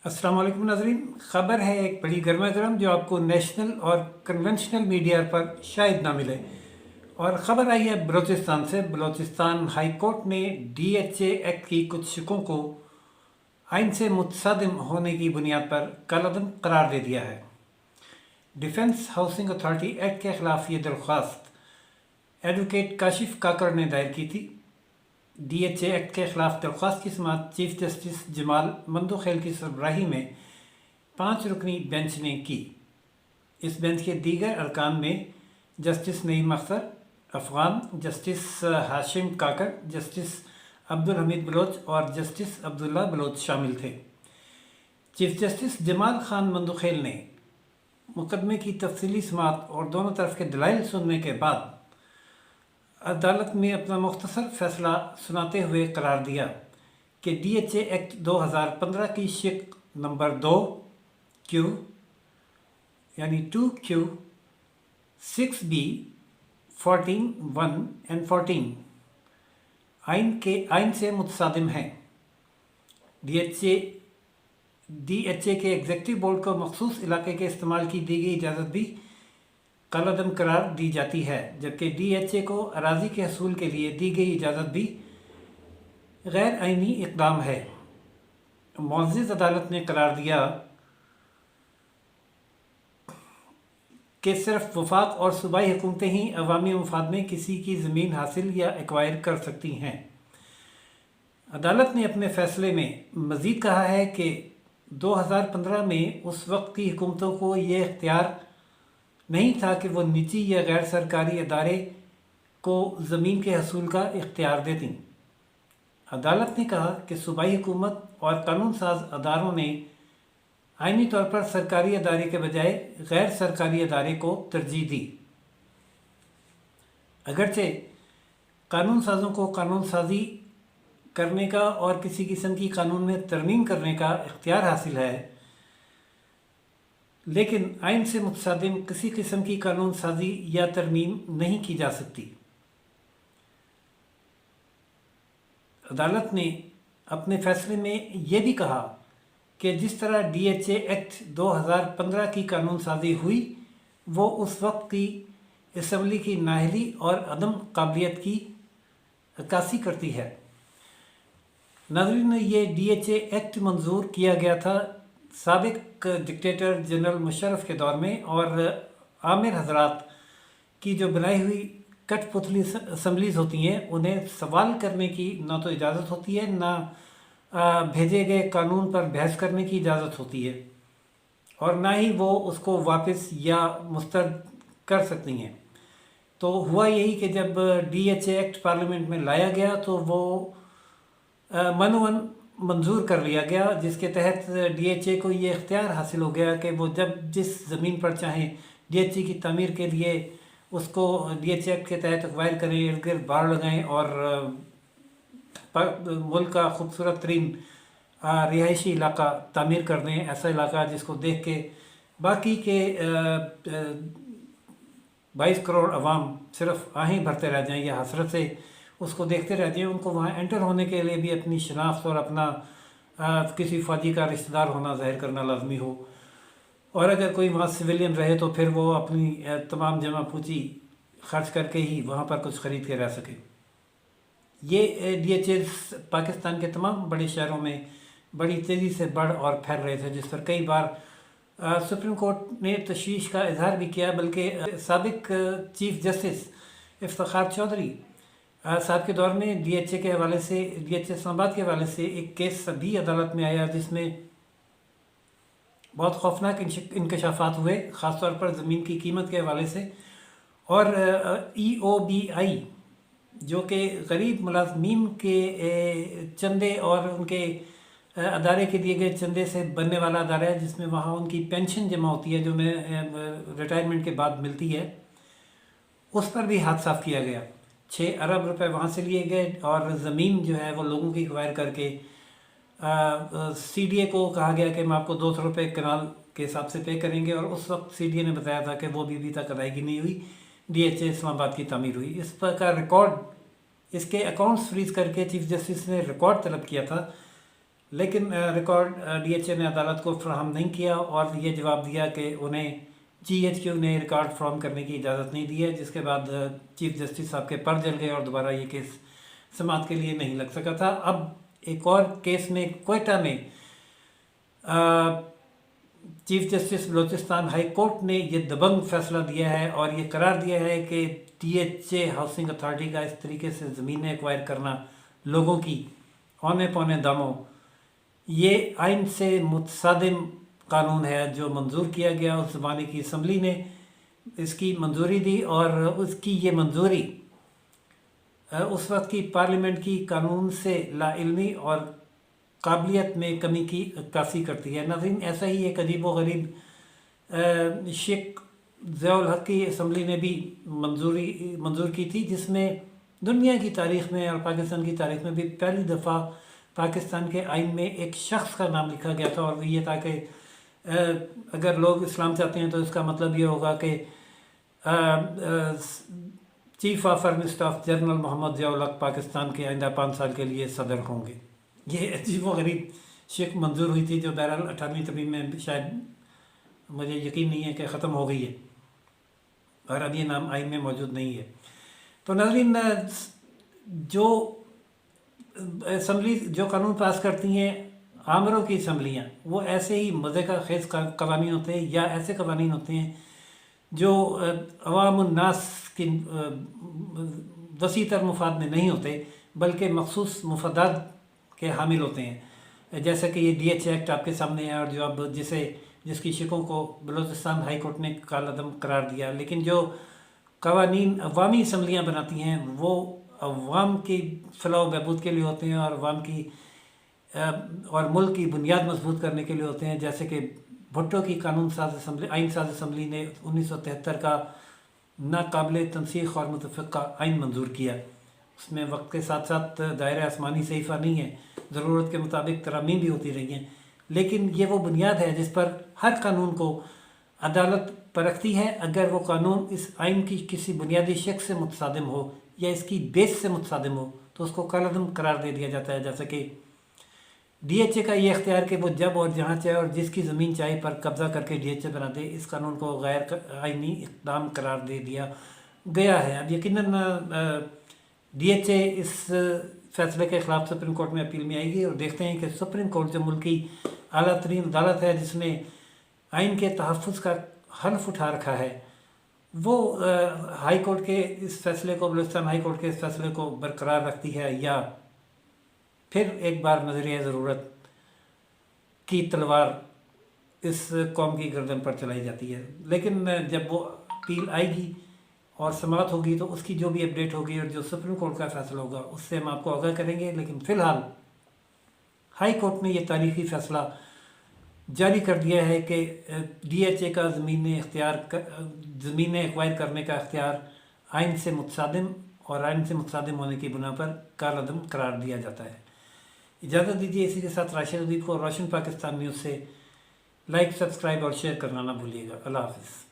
अस्सलाम वालेकुम नाज़रीन। ख़बर है एक बड़ी गर्मा गर्म जो आपको नेशनल और कन्वेंशनल मीडिया पर शायद ना मिले। और ख़बर आई है बलूचिस्तान से। बलूचिस्तान हाई कोर्ट ने DHA एक्ट की कुछ शिकों को आइन से मुतसादिम होने की बुनियाद पर कालादम करार दे दिया है। डिफेंस हाउसिंग अथॉरिटी एक्ट के ख़िलाफ़ ये दरख्वास्त एडवोकेट काशिफ काकड़ ने दायर की थी। DHA एक्ट के ख़िलाफ़ दरख्वास्त की समाअत चीफ जस्टिस जमाल मंदोखेल की सरबराही में 5 रुकनी बेंच ने की। इस बेंच के दीगर अरकान में जस्टिस नईम अख्तर अफ़गान, जस्टिस हाशिम काकड़, जस्टिस अब्दुल हमीद बलोच और जस्टिस अब्दुल्ला बलोच शामिल थे। चीफ जस्टिस जमाल खान मंदोखेल ने मुकदमे की तफसीली समाअत और दोनों तरफ के दलाइल सुनने के बाद अदालत में अपना मुख्तसर फैसला सुनाते हुए करार दिया कि DHA एक्ट 2015 की शिक नंबर 2Q यानी 2Q 6B 14(1) and 14 आइन से मुतसादिम हैं। DHA के एग्जेक्टिव बोर्ड को मखसूस इलाके के इस्तेमाल की दी गई इजाज़त भी कालादम करार दी जाती है, जबकि DHA को अराजी के हसूल के लिए दी गई इजाज़त भी गैर आइनी इक़दाम है। मुअज़्ज़िज़ अदालत ने करार दिया कि सिर्फ वफाक और सूबाई हुकूमतें ही अवामी मफाद में किसी की ज़मीन हासिल या एक्वायर कर सकती हैं। अदालत ने अपने फ़ैसले में मज़ीद कहा है कि 2015 में उस वक्त की हुकूमतों को ये इख्तियार नहीं था कि वो निजी या गैर सरकारी अदारे को ज़मीन के हसूल का इख्तियार देती। अदालत ने कहा कि सूबाई हुकूमत और कानून साज अदारों ने आइनी तौर पर सरकारी अदारे के बजाय गैर सरकारी अदारे को तरजीह दी। अगरचे कानून साज़ों को कानून साजी करने का और किसी किस्म की कानून में तरमीम करने का इख्तियार हासिल है, लेकिन आइन से मुतसादिम किसी किस्म की कानून साजी या तरमीम नहीं की जा सकती। अदालत ने अपने फैसले में यह भी कहा कि जिस तरह DHA एक्ट 2015 की कानून साजी हुई वो उस वक्त की असम्बली की नाअहली और अदम काबिलियत की अक्कासी करती है। नाज़रीन, ये DHA एक्ट मंजूर किया गया था साबिक डिक्टेटर जनरल मुशर्रफ के दौर में, और आमिर हजरात की जो बनाई हुई कठपुतली असम्बलीज़ होती हैं उन्हें सवाल करने की ना तो इजाज़त होती है, ना भेजे गए कानून पर बहस करने की इजाज़त होती है, और ना ही वो उसको वापस या मुस्तरद कर सकती हैं। तो हुआ यही कि जब DHA एक्ट पार्लियामेंट में लाया गया तो वो मनवन मंजूर कर लिया गया, जिसके तहत DHA को ये इख्तियार हासिल हो गया कि वो जब जिस ज़मीन पर चाहें DHA की तमीर के लिए उसको DHA एक्ट के तहत एक्वायर करें, इर्द गिर्द बाड़ लगाएँ और मुल्क का खूबसूरत तरीन रिहायशी इलाका तामीर कर दें, ऐसा इलाका जिसको देख के बाकी के 22 करोड़ अवाम सिर्फ आहें भरते रह जाएँ या हसरत से उसको देखते रह जाएँ। उनको वहाँ एंटर होने के लिए भी अपनी शनाख्त और अपना किसी फ़ौजी का रिश्तेदार होना ज़ाहिर करना लाजमी हो, और अगर कोई वहाँ सिविलियन रहे तो फिर वो अपनी तमाम जमा पूंजी खर्च करके ही वहाँ पर कुछ ख़रीद के रह सके। ये DHA पाकिस्तान के तमाम बड़े शहरों में बड़ी तेज़ी से बढ़ और फैल रहे थे, जिस पर कई बार सुप्रीम कोर्ट ने तशवीश का इजहार भी किया। बल्कि साबिक चीफ जस्टिस इफ्तिखार चौधरी साहब के दौर में DHA के हवाले से, DHA इस्लामाबाद के हवाले से एक केस भी अदालत में आया जिसमें बहुत खौफनाक इंकशाफात हुए, ख़ास तौर पर ज़मीन की कीमत के हवाले से। और EOBI जो कि गरीब मुलाजमीन के चंदे और उनके अदारे के दिए गए चंदे से बनने वाला अदारा है, जिसमें वहाँ उनकी पेंशन जमा होती है जो में रिटायरमेंट के बाद मिलती है, उस पर भी हाथ साफ किया गया। 6 अरब रुपए वहाँ से लिए गए और ज़मीन जो है वो लोगों की एक्वायर करके CDA को कहा गया कि हम आपको 200 रुपये कनाल के हिसाब से पे करेंगे, और उस वक्त CDA ने बताया था कि वो भी अभी तक अदायगी नहीं हुई, DHA इस्लामाबाद की तामीर हुई। इस पर का रिकॉर्ड, इसके अकाउंट्स फ्रीज करके चीफ जस्टिस ने रिकॉर्ड तलब किया था لیکن ریکارڈ DHA نے عدالت کو فراہم نہیں کیا اور یہ جواب دیا کہ انہیں GHQ نے ریکارڈ فراہم کرنے کی اجازت نہیں دی ہے، جس کے بعد چیف جسٹس صاحب کے پر جل گئے اور دوبارہ یہ کیس سماعت کے لیے نہیں لگ سکا تھا۔ اب ایک اور کیس میں کوئٹہ میں chief justice Balochistan high court نے یہ دبنگ فیصلہ دیا ہے اور یہ قرار دیا ہے کہ DHA ہاؤسنگ اتھارٹی کا اس طریقے سے زمینیں ایکوائر کرنا لوگوں کی اونے پونے داموں، یہ آئین سے متصادم قانون ہے جو منظور کیا گیا۔ اس زمانے کی اسمبلی نے اس کی منظوری دی اور اس کی یہ منظوری اس وقت کی پارلیمنٹ کی قانون سے لا علمی اور قابلیت میں کمی کی عکاسی کرتی ہے۔ ناظرین، ایسا ہی ایک عجیب و غریب شیخ ضیاء الحق کی اسمبلی نے بھی منظور کی تھی، جس میں دنیا کی تاریخ میں اور پاکستان کی تاریخ میں بھی پہلی دفعہ پاکستان کے آئین میں ایک شخص کا نام لکھا گیا تھا، اور وہ یہ تھا کہ اگر لوگ اسلام چاہتے ہیں تو اس کا مطلب یہ ہوگا کہ chief of army staff general Muhammad Zia ul Haq Pakistan کے آئندہ 5 سال کے لیے صدر ہوں گے۔ یہ عجیب و غریب شک منظور ہوئی تھی جو بہرحال 18ویں ترمیم میں شاید مجھے یقین نہیں ہے کہ ختم ہو گئی ہے، اور اب یہ نام آئین میں موجود نہیں ہے۔ تو ناظرین، جو اسمبلی جو قانون پاس کرتی ہیں آمروں کی اسمبلیاں، وہ ایسے ہی مزے کا خیز قوانین ہوتے ہیں، یا ایسے قوانین ہوتے ہیں جو عوام الناس کی وسیع تر مفاد میں نہیں ہوتے بلکہ مخصوص مفادات کے حامل ہوتے ہیں، جیسے کہ یہ DHA ایکٹ آپ کے سامنے ہے، اور جو اب جس کی شکوں کو بلوچستان ہائی کورٹ نے کالعدم قرار دیا۔ لیکن جو قوانین عوامی اسمبلیاں بناتی ہیں وہ عوام کی فلاح و بہبود کے لیے ہوتے ہیں اور عوام کی اور ملک کی بنیاد مضبوط کرنے کے لیے ہوتے ہیں، جیسے کہ بھٹو کی آئین ساز اسمبلی نے 1973 کا ناقابل تنسیخ اور متفقہ آئین منظور کیا۔ اس میں وقت کے ساتھ ساتھ دائرہ آسمانی صحیفہ نہیں ہے، ضرورت کے مطابق ترامیم بھی ہوتی رہی ہیں، لیکن یہ وہ بنیاد ہے جس پر ہر قانون کو عدالت پرکھتی ہے۔ اگر وہ قانون اس آئین کی کسی بنیادی شق سے متصادم ہو یا اس کی بیس سے متصادم ہو تو اس کو کالعدم قرار دے دیا جاتا ہے، جیسا کہ DHA کا یہ اختیار کہ وہ جب اور جہاں چاہے اور جس کی زمین چاہے پر قبضہ کر کے DHA بنا دے، اس قانون کو غیر آئینی اقدام قرار دے دیا گیا ہے۔ اب یقیناً DHA اس فیصلے کے خلاف سپریم کورٹ میں اپیل میں آئے گی، اور دیکھتے ہیں کہ سپریم کورٹ جو ملک کی اعلیٰ ترین عدالت ہے جس نے آئین کے تحفظ کا حلف اٹھا رکھا ہے، وہ ہائی کورٹ کے اس فیصلے کو بلوچستان ہائی کورٹ کے اس فیصلے کو برقرار رکھتی ہے، یا پھر ایک بار نظریہ ضرورت کی تلوار اس قوم کی گردن پر چلائی جاتی ہے۔ لیکن جب وہ اپیل آئے گی اور سماعت ہوگی تو اس کی جو بھی اپڈیٹ ہوگی اور جو سپریم کورٹ کا فیصلہ ہوگا اس سے ہم آپ کو آگاہ کریں گے۔ لیکن فی الحال ہائی کورٹ نے یہ تاریخی فیصلہ جاری کر دیا ہے کہ DHA کا زمینیں ایکوائر کرنے کا اختیار آئین سے متصادم اور آئین سے متصادم ہونے کی بنا پر کالعدم قرار دیا جاتا ہے۔ اجازت دیجیے، اسی کے ساتھ راشد ادیب کو روشن پاکستان نیوز سے لائک، سبسکرائب اور شیئر کرنا نہ بھولیے گا۔ اللہ حافظ۔